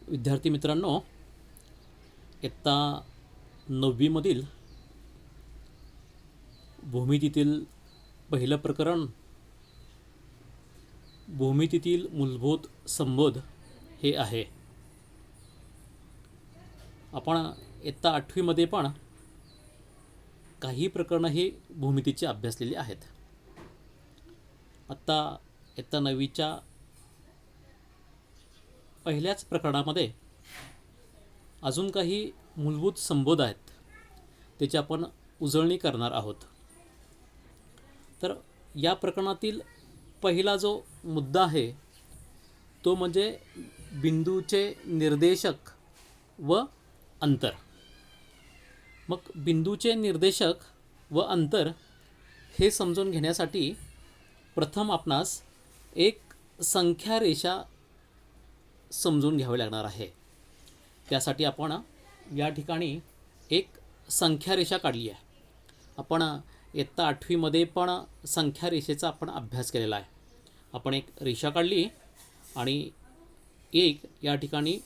विद्यार्थी मित्रांनो, इयत्ता 9वीमधील भूमितीतील पहिलं प्रकरण भूमितीतील मूलभूत संबोध हे आहे. आपण इयत्ता 8वीमध्ये पण काही प्रकरणं ही भूमितीची अभ्यासलेली आहेत. आत्ता इयत्ता 9वीच्या पहिल्याच प्रकरणामध्ये अजून काही मूलभूत संबोध आहेत, त्याची आपण उजळणी करणार आहोत. तर या प्रकरणातील पहिला जो मुद्दा आहे तो म्हणजे बिंदूचे निर्देशक व अंतर. मग बिंदूचे निर्देशक व अंतर हे समजून घेण्यासाठी प्रथम आपणास एक संख्या रेषा समजून घ्यावी लागणार आहे. त्यासाठी आपण या ठिकाणी एक संख्या रेषा काढली आहे. आपण इयत्ता 8वीमध्ये पण संख्या रेषेचा आपण अभ्यास केलेला आहे. आपण एक रेषा काढली आणि एक या ठिकाणी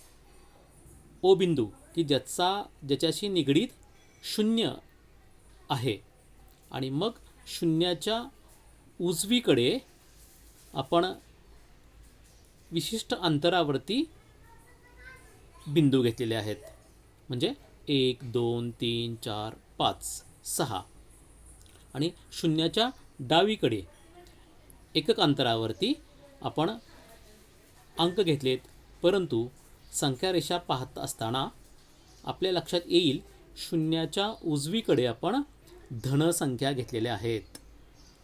ओ बिंदू की ज्याच्याशी निगडीत 0 आहे आणि मग शून्याच्या उजवीकडे आपण विशिष्ट अंतरावरती बिंदू घेतलेले आहेत. म्हणजे 1 2 3 4 5 6 आणि शून्याच्या डावीकडे एकक अंतरावरती आपण अंक घेतलेत. परंतु संख्या रेषा पाहत असताना आपल्या लक्षात येईल शून्याच्या उजवीकडे आपण धनसंख्या घेतलेल्या आहेत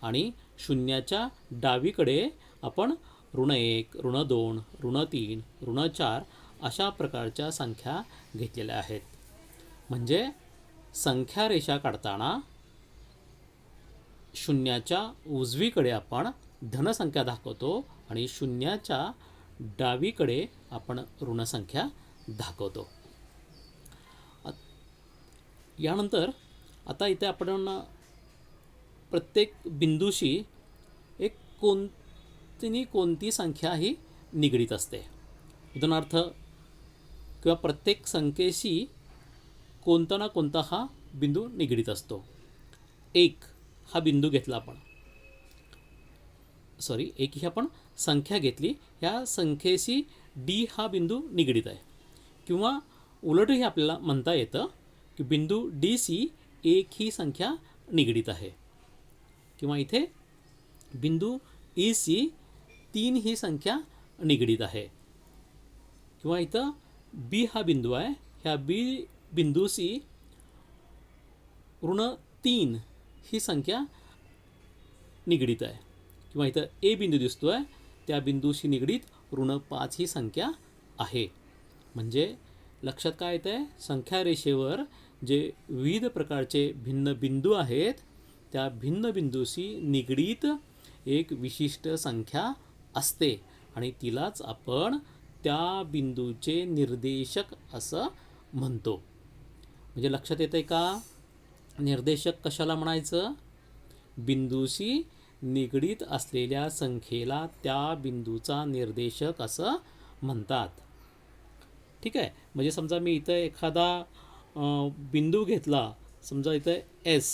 आणि शून्याच्या डावीकडे आपण ऋण 1 ऋण 2 ऋण 3 ऋण 4 अशा प्रकारच्या संख्या घेतलेल्या आहेत. म्हणजे संख्या रेषा काढताना शून्याच्या उजवीकडे आपण धनसंख्या दाखवतो आणि शून्याच्या डावीकडे आपण ऋणसंख्या दाखवतो. यानंतर आता इथे आपण प्रत्येक बिंदूशी एक कोणती संख्या ही निगडीत असते. उदाहरणार्थ किंवा प्रत्येक संख्येशी कोणता ना कोणता हा बिंदू निगडीत असतो. 1 हा बिंदू घेतला आपण, एक ही आपण संख्या घेतली, ह्या संख्येशी डी हा बिंदू निगडीत आहे. किंवा उलटही आपल्याला म्हणता येतं की बिंदू डी सी 1 ही संख्या निगडीत आहे. किंवा इथे बिंदू ई सी 3 ही संख्या निगडीत आहे. किंवा इथं बी हा बिंदू आहे, ह्या बी बिंदूशी ऋण 3 ही संख्या निगडीत आहे. किंवा इथं ए बिंदू दिसतो आहे, त्या बिंदूशी निगडीत ऋण 5 ही संख्या आहे. म्हणजे लक्षात काय येतं आहे, संख्या रेषेवर जे विविध प्रकारचे भिन्न बिंदू आहेत त्या भिन्न बिंदूशी निगडीत एक विशिष्ट संख्या असते आणि तिलाच आपण त्या बिंदूचे निर्देशक असं म्हणतो. म्हणजे लक्षात येतं आहे का, निर्देशक कशाला म्हणायचं? बिंदूशी निगडीत असलेल्या संख्येला त्या बिंदूचा निर्देशक असं म्हणतात. ठीक आहे. म्हणजे समजा मी इथं एखादा बिंदू घेतला, समजा इथं एस,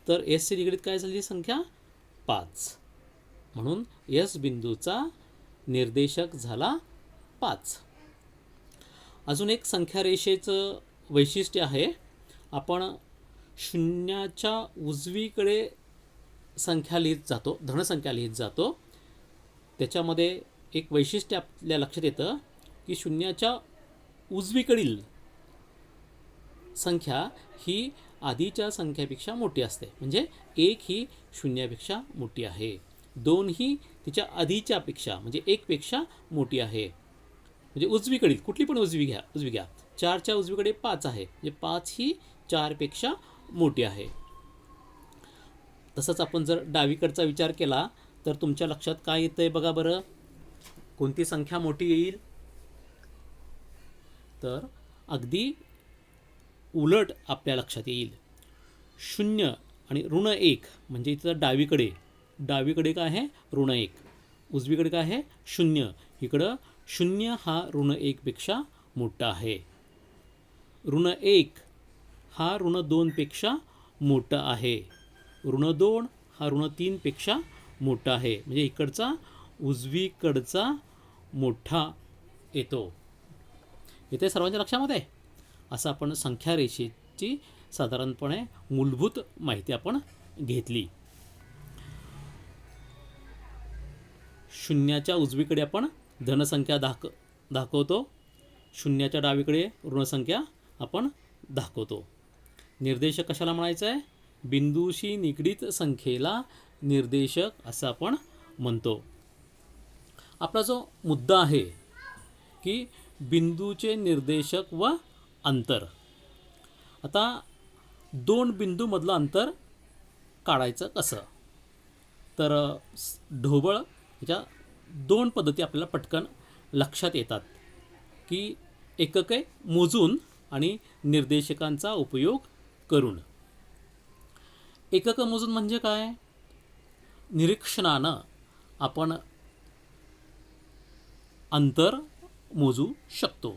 तर एसशी निगडीत काय झाली संख्या 5, म्हणून एस बिंदूचा निर्देशक झाला 5. अजून एक संख्या रेषेचं वैशिष्ट्य आहे, आपण शून्याच्या उजवीकडे संख्या लिहित जातो, धनसंख्या लिहित जातो. त्याच्यामध्ये एक वैशिष्ट्य आपल्या लक्षात येतं की शून्याच्या उजवीकडील संख्या ही आधीच्या संख्येपेक्षा मोठी असते. म्हणजे 1 ही शून्यापेक्षा मोठी आहे, 2 ही तिच्या आधीच्यापेक्षा म्हणजे 1 पेक्षा मोठी आहे. म्हणजे उजवीकडील कुठली पण उजवी घ्या 4च्या उजवीकडे 5 आहे, म्हणजे 5 ही 4 पेक्षा मोठी आहे. तसंच आपण जर डावीकडचा विचार केला तर तुमच्या लक्षात काय येतंय बघा बरं, कोणती संख्या मोठी येईल? तर अगदी उलट आपल्या लक्षात येईल. 0 आणि ऋण 1 म्हणजे इथं डावीकडे काय आहे ऋण 1, उजवीकडे काय आहे 0, इकडं शून्य हा ऋण 1 पेक्षा मोठा आहे. ऋण 1 हा ऋण 2 पेक्षा मोठा आहे. ऋण 2 हा ऋण 3 पेक्षा मोठा आहे. म्हणजे इकडचा उजवीकडचा मोठा येतो. इथे सर्वांच्या लक्षामध्ये असं आपण संख्या रेषेची साधारणपणे मूलभूत माहिती आपण घेतली. शून्याच्या उजवीकडे आपण धनसंख्या दाखवतो. शून्याच्या डावीकडे ऋणसंख्या आपण दाखवतो. निर्देशक कशाला म्हणायचं आहे? बिंदूशी निगडीत संख्येला निर्देशक असं आपण म्हणतो. आपला जो मुद्दा आहे की बिंदूचे निर्देशक व अंतर. आता दोन बिंदूमधलं अंतर काढायचं कसं? तर ढोबळ ह्याच्या दोन पद्धती आपल्याला पटकन लक्षात येतात की एकके मोजून आणि निर्देशकांचा उपयोग करून. एकक मोजून म्हणजे काय? निरीक्षणानं आपण अंतर मोजू शकतो.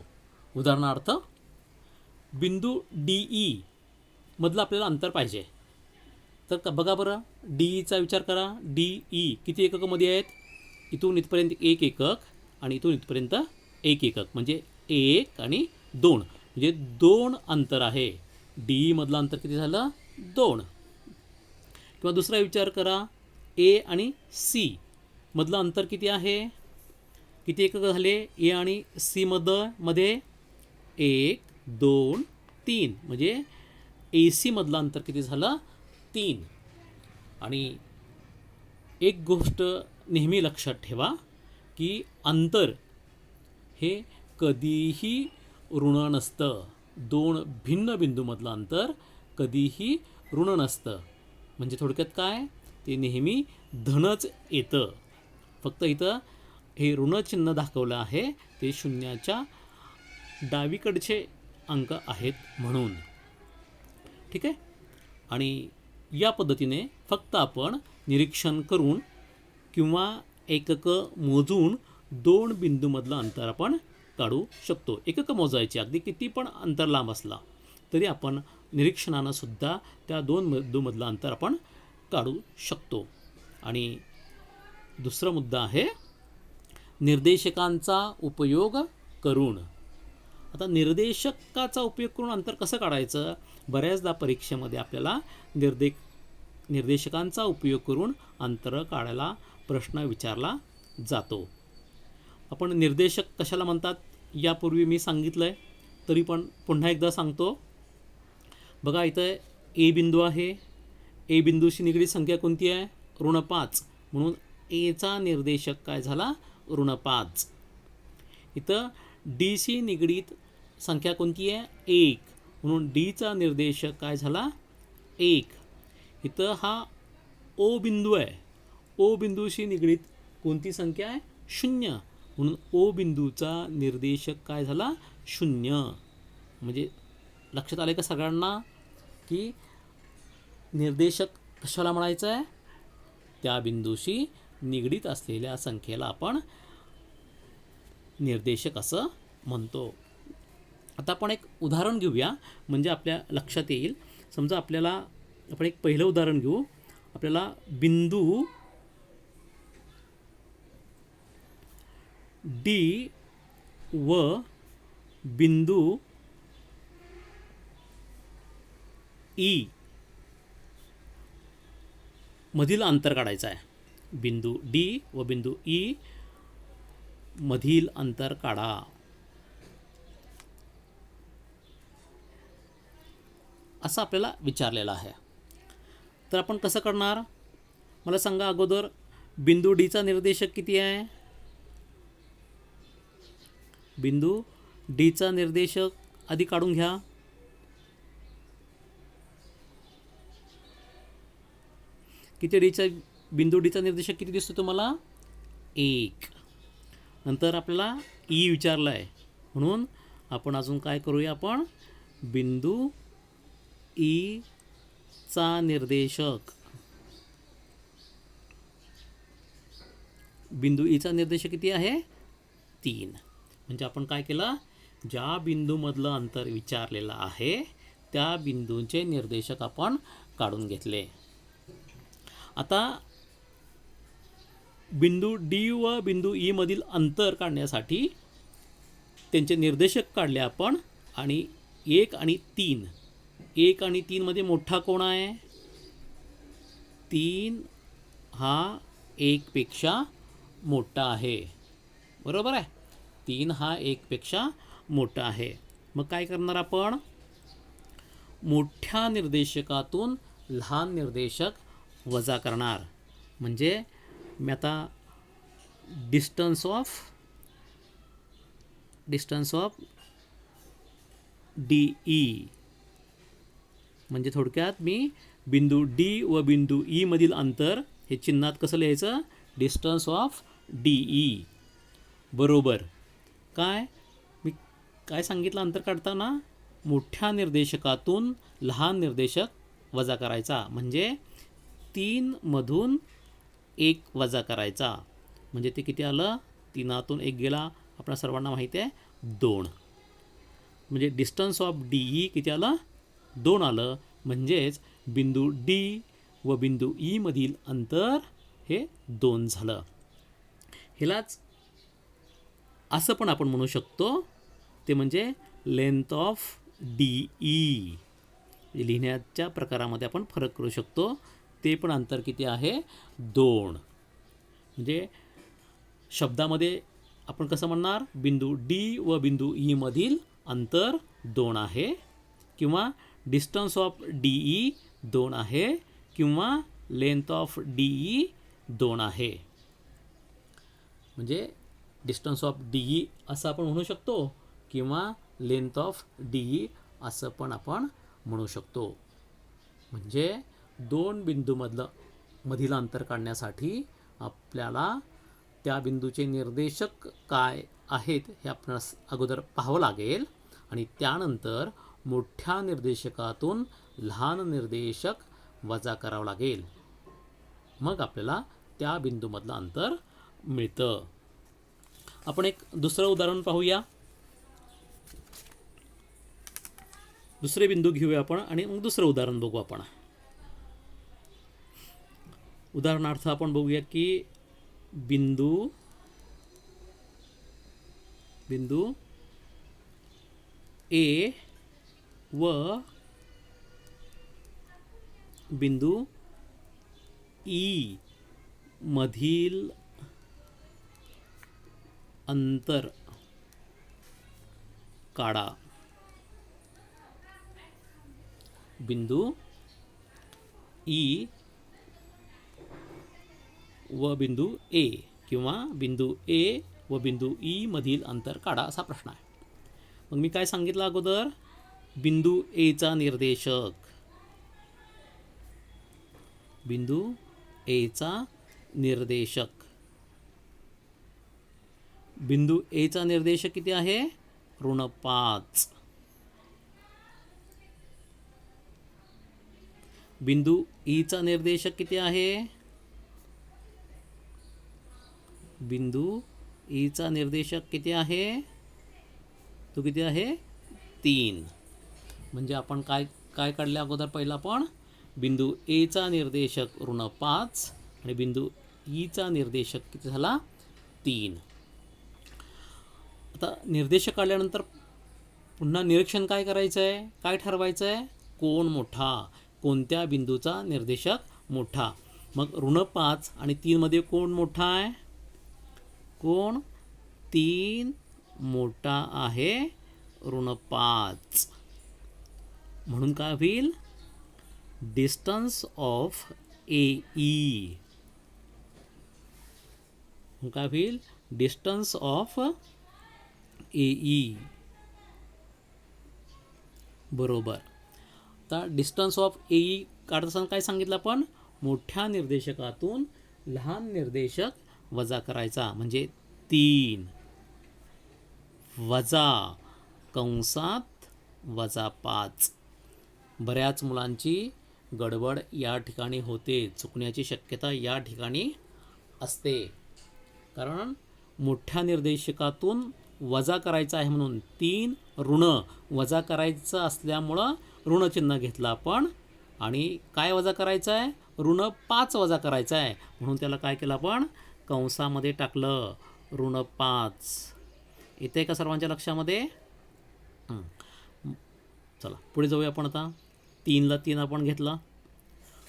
उदाहरणार्थ बिंदू DE मधलं आपल्याला अंतर पाहिजे. तर बघा बरं, DEचा विचार करा. DE किती एककामध्ये आहेत? इथून इथपर्यंत 1 एकक आणि इथून इथपर्यंत 1 एकक, म्हणजे 1 आणि 2, म्हणजे 2 अंतर आहे. DE मधलं अंतर किती झालं? 2. किंवा दुसरा विचार करा, A आणि C मधलं अंतर किती आहे? किती एकक झाले? A आणि C मध्ये 1, 2, 3, म्हणजे AC मधलं अंतर किती झालं? 3. आणि एक गोष्ट नेहमी लक्षात ठेवा की अंतर हे कधीही ऋण नसतं. दोन भिन्न बिंदूमधलं अंतर कधीही ऋण नसतं. म्हणजे थोडक्यात काय? ते नेहमी धनच येतं. फक्त इथं हे ऋणचिन्ह दाखवलं आहे ते शून्याच्या डावीकडचे अंक आहेत म्हणून. ठीक आहे. आणि या पद्धतीने फक्त आपण निरीक्षण करून किंवा एकक मोजून दोन बिंदूमधलं अंतर आपण काढू शकतो. एकक मोजायचे, अगदी किती पण अंतर लांब असला तरी आपण निरीक्षणानं सुद्धा त्या दोन बिंदूमधलं अंतर आपण काढू शकतो. आणि दुसरा मुद्दा आहे निर्देशकांचा उपयोग करून. आता निर्देशकाचा उपयोग करून अंतर कसं काढायचं? बऱ्याचदा परीक्षेमध्ये आपल्याला निर्देशकांचा उपयोग करून अंतर काढायला प्रश्न विचारला जातो. आपण निर्देशक कशाला म्हणतात यापूर्वी मी सांगितलं आहे, तरी पण पुन्हा एकदा सांगतो. बघा, इथं A बिंदू आहे. A बिंदूशी निगडीत संख्या कोणती आहे? ऋण 5. म्हणून Aचा निर्देशक काय झाला? ऋण 5. इथं Dशी निगडीत संख्या कोणती आहे? 1. म्हणून Dचा निर्देशक काय झाला? 1. इथं हा O बिंदू आहे. O बिंदूशी निगडीत कोणती संख्या आहे? 0. म्हणून O बिंदूचा निर्देशक काय झाला? 0. म्हणजे लक्षात आले का सगळ्यांना की निर्देशक कशाला म्हणायचं आहे? त्या बिंदूशी निगडीत असलेल्या संख्येला आपण निर्देशक असं म्हणतो. आता आपण एक उदाहरण घेऊया म्हणजे आपल्या लक्षात येईल. समजा आपण एक पहिलं उदाहरण घेऊ. आपल्याला बिंदू D व बिंदू E मधील अंतर काढायचं आहे. बिंदू D व बिंदू E मधील अंतर काढा. असं आपल्याला विचारलेलं आहे. तर आपण कसं करणार? मला सांगा अगोदर, बिंदू Dचा निर्देशक किती आहे? बिंदू Dचा निर्देशक आधी काढून घ्या. बिंदू Dचा निर्देशक किती दिसतो तुम्हाला? 1. नंतर आपल्याला E विचारला आहे म्हणून आपण अजून काय करूया? आपण बिंदू E चा निर्देशक, बिंदू E चा निर्देशक किती आहे? 3. म्हणजे आपण काय केलं, ज्या बिंदूमधलं अंतर विचारलेलं आहे त्या बिंदूंचे निर्देशक आपण काढून घेतले. आता बिंदू डी व बिंदू ई मधील अंतर काढण्यासाठी त्यांचे निर्देशक काढले आपण. आणि 1 आणि 3, 1 आणि 3 मध्ये मोठा कोण आहे? 3 हा 1 पेक्षा मोठा आहे, बरोबर आहे. 3 हा 1 पेक्षा मोठा आहे. मग काय करणार आपण? मोठ्या निर्देशकातून लहान निर्देशक वजा करणार. म्हणजे मी आता डिस्टन्स ऑफ डी ई, म्हणजे थोडक्यात मी बिंदू डी व बिंदू ई मधील अंतर हे चिन्हात कसं लिहायचं? डिस्टन्स ऑफ डी ई बरोबर काय, मी काय सांगितलं अंतर काढताना? मोठ्या निर्देशकातून लहान निर्देशक वजा करायचा. म्हणजे 3 मधून 1 वजा करायचा. म्हणजे ते किती आलं? 3तून 1 गेला, आपल्या सर्वांना माहिती आहे 2. म्हणजे डिस्टन्स ऑफ डी ई किती आलं? 2 आलं. म्हणजेच बिंदू डी व बिंदू ई मधील अंतर हे 2 झालं. ह्यालाच असं पण आपण म्हणू शकतो, ते म्हणजे लेंथ ऑफ डी ई. लिहिण्याच्या प्रकारामध्ये आपण फरक करू शकतो. ते पण अंतर किती आहे? 2. म्हणजे शब्दामध्ये आपण कसं म्हणणार? बिंदू डी व बिंदू ई मधील अंतर 2 आहे, किंवा डिस्टन्स ऑफ डी ई 2 आहे, किंवा लेंथ ऑफ डी ई 2 आहे. म्हणजे डिस्टन्स ऑफ डी ई असं आपण म्हणू शकतो, किंवा लेंथ ऑफ डी ई असं पण आपण म्हणू शकतो. म्हणजे 2 बिंदूमधील अंतर काढण्यासाठी आपल्याला त्या बिंदूचे निर्देशक काय आहेत हे आपणास अगोदर पाहावं लागेल, आणि त्यानंतर मोठ्या निर्देशकातून लहान निर्देशक वजा करावं लागेल. मग आपल्याला त्या बिंदूमधलं अंतर मिळतं. आपण एक दुसरं उदाहरण पाहूया. दुसरे बिंदू घेऊया आपण आणि मग दुसरं उदाहरण बघू आपण. उदाहरणार्थ आपण बघूया की बिंदू ए व बिंदू ई मधील अंतर काढा. बिंदू ई व बिंदू ए, किंवा बिंदू ए व बिंदू ई मधील अंतर काढा असा प्रश्न आहे. मग मी काय सांगितलं अगोदर? बिंदू एचा निर्देशक, बिंदू एचा निर्देशक, बिंदू एचा निर्देशक किती आहे? -5. बिंदू ईचा निर्देशक किती आहे? बिंदू ईचा निर्देशक किती आहे? तो किती आहे? 3. म्हणजे आपण काय काढले अगोदर? पहिला आपण बिंदू एचा निर्देशक -5 आणि बिंदू ईचा निर्देशक किती झाला? 3. आता निर्देशक काढल्यानंतर पुन्हा निरीक्षण काय करायचं आहे? काय ठरवायचं आहे? कोण मोठा, कोणत्या बिंदूचा निर्देशक मोठा. मग -5 आणि 3 मध्ये कोण मोठा आहे? कोण? 3 मोठा आहे -5. म्हणून काय होईल? Distance of A E. काय होईल? डिस्टन्स ऑफ ए ई बरोबर. आता डिस्टन्स ऑफ ए ई काढत असताना काय सांगितलं आपण? मोठ्या निर्देशकातून लहान निर्देशक वजा करायचा. म्हणजे 3 वजा कंसात -5. बऱ्याच मुलांची गडबड या ठिकाणी होते, चुकण्याची शक्यता या ठिकाणी असते. कारण मोठ्या निर्देशकातून वजा करायचा आहे म्हणून 3 ऋण वजा करायचं असल्यामुळं ऋणचिन्ह घेतलं आपण. आणि काय वजा करायचं आहे? ऋण 5 वजा करायचं आहे म्हणून त्याला काय केलं आपण? कंसामध्ये टाकलं ऋण 5. येते का सर्वांच्या लक्षामध्ये? चला पुढे जाऊया आपण. आता 3ला 3 आपण घेतलं.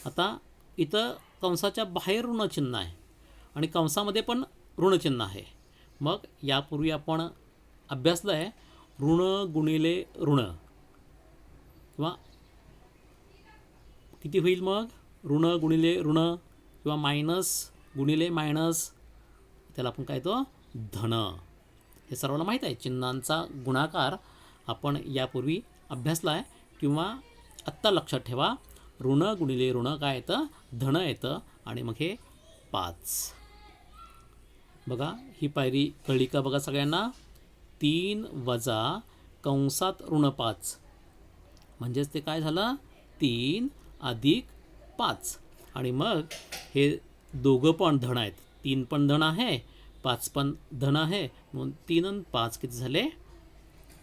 आता इथं कंसाच्या बाहेर ऋणचिन्ह आहे आणि कंसामध्ये पण ऋणचिन्ह आहे. मग यापूर्वी आपण अभ्यासलं आहे ऋण गुणिले ऋण, किंवा किती होईल मग? ऋण गुणिले ऋण किंवा मायनस गुणिले मायनस, त्याला आपण काय तो धन. हे सर्वांना माहीत आहे. चिन्हांचा गुणाकार आपण यापूर्वी अभ्यासला आहे, किंवा आत्ता लक्षात ठेवा ऋण गुणिले ऋण काय येतं? धन येतं. आणि मग हे 5. बघा ही पायरी कळली का? बघा सगळ्यांना. 3 वजा कंसात ऋण 5 म्हणजेच ते काय झालं? 3 अधिक 5. आणि मग हे दोघं पण धन आहेत. 3 पण धन आहे, 5 पण धन आहे, म्हणून 3 आणि 5 किती झाले?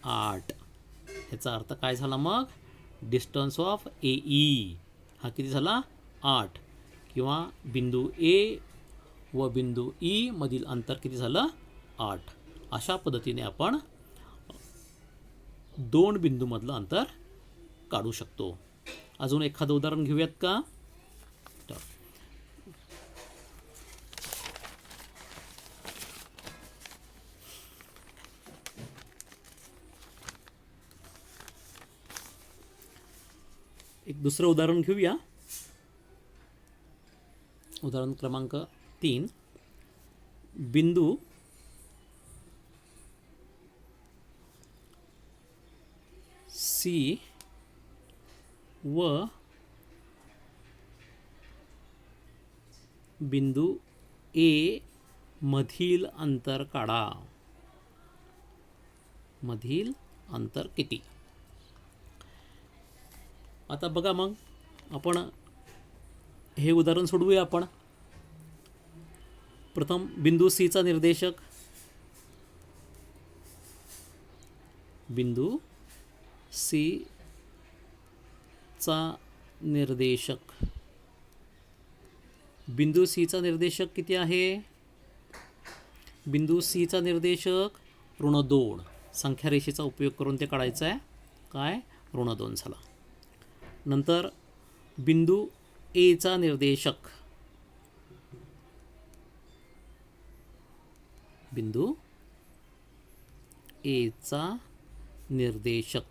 8. ह्याचा अर्थ काय झाला मग? डिस्टन्स ऑफ ए ई हा किती झाला? 8. किंवा बिंदू ए व बिंदू ई मधील अंतर किती झालं? 8. अशा पद्धतीने आपण 2 बिंदूमधलं अंतर काढू शकतो. अजून एखादं उदाहरण घेऊयात का? एक दुसरं उदाहरण घेऊया. उदाहरण क्रमांक 3. बिंदू सी व बिंदू ए मधील अंतर काढा. मधील अंतर किती? आता बघा मग आपण हे उदाहरण सोडवूया आपण. प्रथम बिंदू सीचा निर्देशक. बिंदू सी चा निर्देशक. बिंदू सीचा निर्देशक किती आहे? बिंदू सीचा निर्देशक ऋण 2. संख्या रेषेचा उपयोग करून ते काढायचं आहे. काय? ऋण 2 झाला. नंतर बिंदू एचा निर्देशक. बिंदू एचा निर्देशक.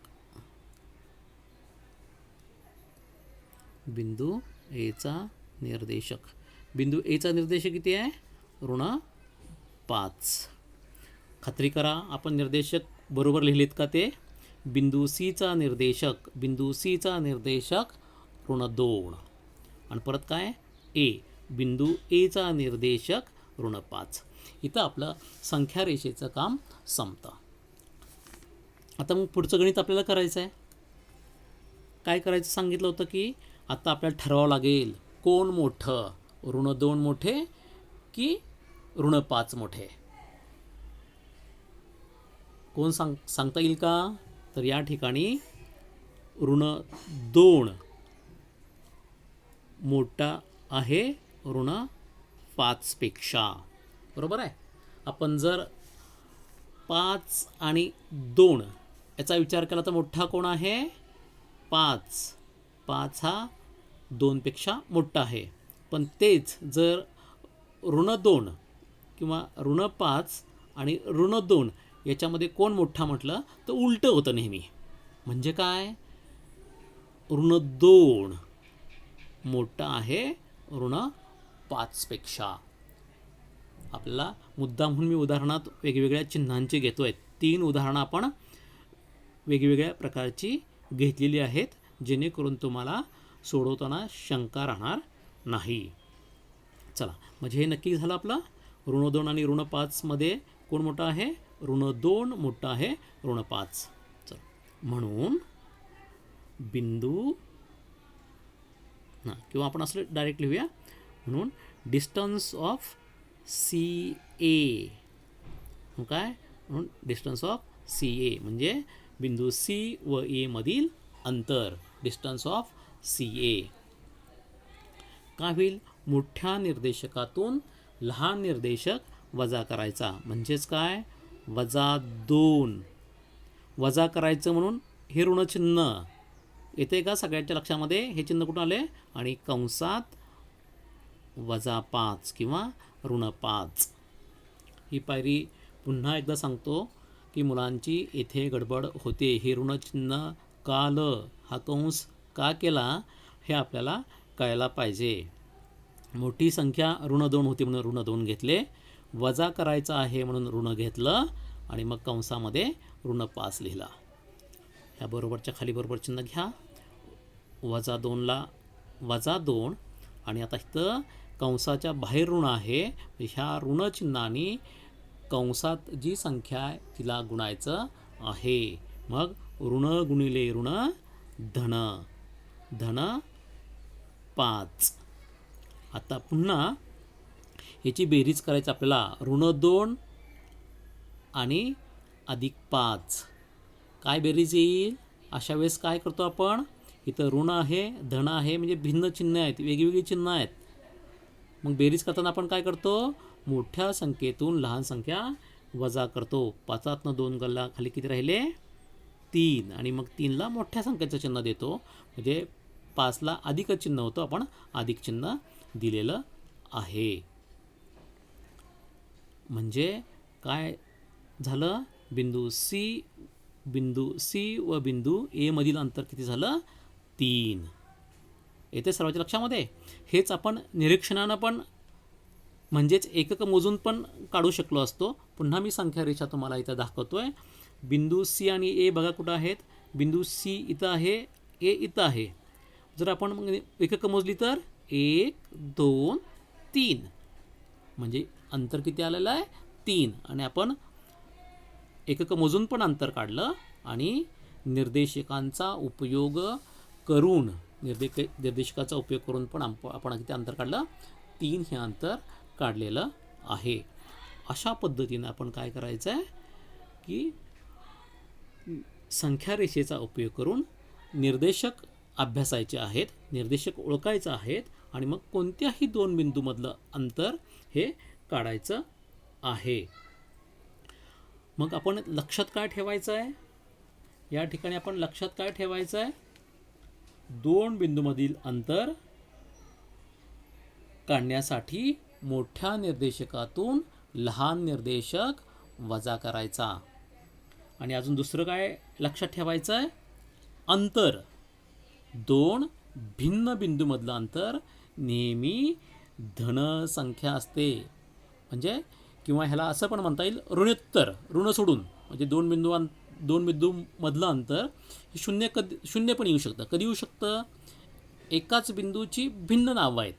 बिंदू एचा निर्देशक. बिंदू एचा निर्देशक किती आहे? ऋण 5. खात्री करा आपण निर्देशक बरोबर लिहिलेत का ते? बिंदू सीचा निर्देशक. बिंदू सीचा निर्देशक ऋण 2. आणि परत काय? ए. बिंदू एचा निर्देशक ऋण 5. इथं आपलं संख्या रेषेचं काम संपतं. आता मग पुढचं गणित आपल्याला करायचं आहे. काय करायचं सांगितलं होतं की आता आपल्याला ठरवावं लागेल कोण मोठं? ऋण 2 मोठे की ऋण 5 मोठे? कोण सांगता येईल का? तर या ठिकाणी ऋण 2 मोठा आहे ऋण 5 पेक्षा. बरोबर आहे. आपण जर 5 आणि 2 याचा विचार केला तर मोठा कोण आहे? 5. 5 हा 2 पेक्षा मोठा आहे. पण तेच जर ऋण 2 किंवा ऋण 5 आणि ऋण 2 याच्यामध्ये कोण मोठा म्हटलं तर उलटं होतं नेहमी. म्हणजे काय? ऋण 2 मोठा आहे ऋण 5 पेक्षा. आपल्याला मुद्दाम म्हणून मी उदाहरणात वेगवेगळ्या चिन्हांची घेतो आहे. 3 उदाहरणं आपण वेगवेगळ्या प्रकारची घेतलेली आहेत, जेणेकरून तुम्हाला सोडवताना शंका राहणार नाही. चला म्हणजे हे नक्की झालं आपलं. ऋण 2 आणि ऋण 5 मध्ये कोण मोठा आहे? ऋण 2 मोठा आहे ऋण 5. चला म्हणून बिंदू किंवा आपण असं डायरेक्ट लिहूया. म्हणून डिस्टन्स ऑफ सी ए मग काय म्हणून डिस्टन्स ऑफ सी ए म्हणजे बिंदू सी व ए मधील अंतर, डिस्टन्स ऑफ सी ए. काय होईल, मोठ्या निर्देशकातून लहान निर्देशक वजा करायचा, म्हणजेच काय -2 वजा करायचं म्हणून हे ऋणचिन्ह येते का सगळ्यांच्या लक्षामध्ये, हे चिन्ह कुठून आले, आणि कंसात -5 किंवा -5. ही पायरी पुन्हा एकदा सांगतो की मुलांची येथे गडबड होते. हे ऋणचिन्ह का आलं, हा कंस का केला, हे आपल्याला कळायला पाहिजे. मोठी संख्या -2 होती म्हणून -2 घेतले, वजा करायचं आहे म्हणून ऋण घेतलं आणि मग कंसामध्ये -5 लिहिला. ह्या बरोबरच्या खाली बरोबर चिन्ह घ्या, -2ला -2 आणि आता इथं कंसाच्या बाहेर ऋण आहे, ह्या ऋणचिन्हाने कंसात जी संख्या आहे तिला गुणायचं आहे. मग ऋण गुणिले ऋण धन, धन 5. आता पुन्हा याची बेरीज करायची आपल्याला, -2 आणि +5 काय बेरीज येईल. अशा वेळेस काय करतो आपण, इथं ऋण आहे धन आहे म्हणजे भिन्न चिन्ह आहेत, वेगवेगळी चिन्ह आहेत. मग बेरीज करताना आपण काय करतो, मोठ्या संख्येतून लहान संख्या वजा करतो. 5तनं 2 गल्ला खाली किती राहिले 3 आणि मग 3ला मोठ्या संख्येचं चिन्ह देतो, म्हणजे 5ला अधिक चिन्ह होतं, आपण अधिक चिन्ह दिलेलं आहे. म्हणजे काय झालं, बिंदू सी व बिंदू ए मधील अंतर किती झालं 3. येते सर्वांच्या लक्षामध्ये. हेच आपण निरीक्षणानं पण म्हणजेच एकक मोजून पण काढू शकलो असतो. पुन्हा मी संख्या रेषा तुम्हाला इथं दाखवतोय. बिंदू सी आणि ए बघा कुठं आहेत, बिंदू सी इथं आहे, ए इथं आहे. जर आपण मग एकक मोजली तर 1 2 3 म्हणजे अंतर किती आलेलं आहे 3. आणि आपण एकक मोजून पण अंतर काढलं आणि निर्देशकांचा उपयोग करून निर्देशकाचा उपयोग करून पण आपण किती अंतर काढलं 3 हे अंतर काढलेलं आहे. अशा पद्धतीने आपण काय करायचं आहे की संख्या रेषेचा उपयोग करून निर्देशक अभ्यासायचे आहेत, निर्देशक ओळखायचे आहेत आणि मग कोणत्याही 2 बिंदूमधलं अंतर हे काढायचं आहे. मग आपण लक्षात काय ठेवायचं आहे, या ठिकाणी आपण लक्षात काय ठेवायचं आहे, 2 बिंदूमधील अंतर काढण्यासाठी मोठ्या निर्देशकातून लहान निर्देशक वजा करायचा. आणि अजून दुसरं काय लक्षात ठेवायचं आहे, अंतर 2 भिन्न बिंदूमधलं अंतर नेहमी धन संख्या असते. म्हणजे किंवा ह्याला असं पण म्हणता येईल ऋणोत्तर, ऋण सोडून, म्हणजे 2 बिंदूमधलं अंतर हे शून्य पण येऊ शकतं. कधी येऊ शकतं, एकाच बिंदूची भिन्न नावं आहेत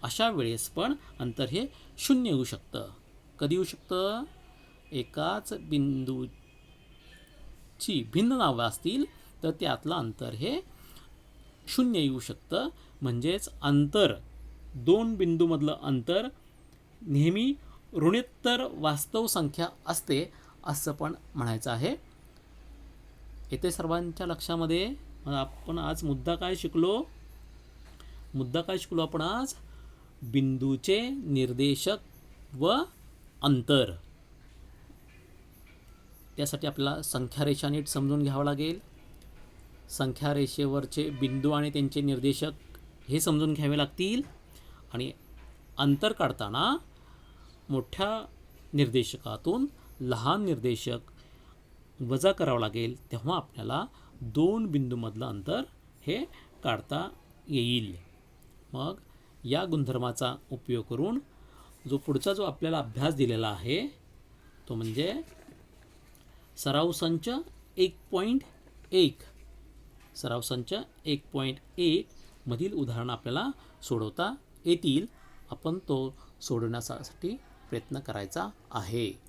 अशा वेळेस पण अंतर हे 0 येऊ शकतं. कधी येऊ शकतं, एकाच बिंदूची भिन्न नावं असतील तर त्यातलं अंतर हे 0 येऊ शकतं. म्हणजेच अंतर 2 बिंदूमधलं अंतर नेहमी ऋणोत्तर वास्तव संख्या असते असं पण म्हणायचं आहे. येथे सर्वांच्या लक्षामध्ये. आपण आज मुद्दा काय शिकलो आपण आज, बिंदूचे निर्देशक व अंतर. त्यासाठी आपल्याला संख्या रेषा नीट समजून घ्यावं लागेल. संख्या रेषेवरचे बिंदू आणि त्यांचे निर्देशक हे समजून घ्यावे लागतील. आणि अंतर काढताना मोठ्या निर्देशकातून लहान निर्देशक वजा करावं लागेल, तेव्हा आपल्याला 2 बिंदूमधलं अंतर हे काढता येईल. मग या गुणधर्माचा उपयोग करून पुढचा जो आपल्याला अभ्यास दिलेला आहे तो म्हणजे सराव संच 1.1. सराव संच 1.1 मधील उदाहरण आपल्याला सोडवता येतील. आपण तो सोडवण्यासाठी प्रयत्न करायचा आहे.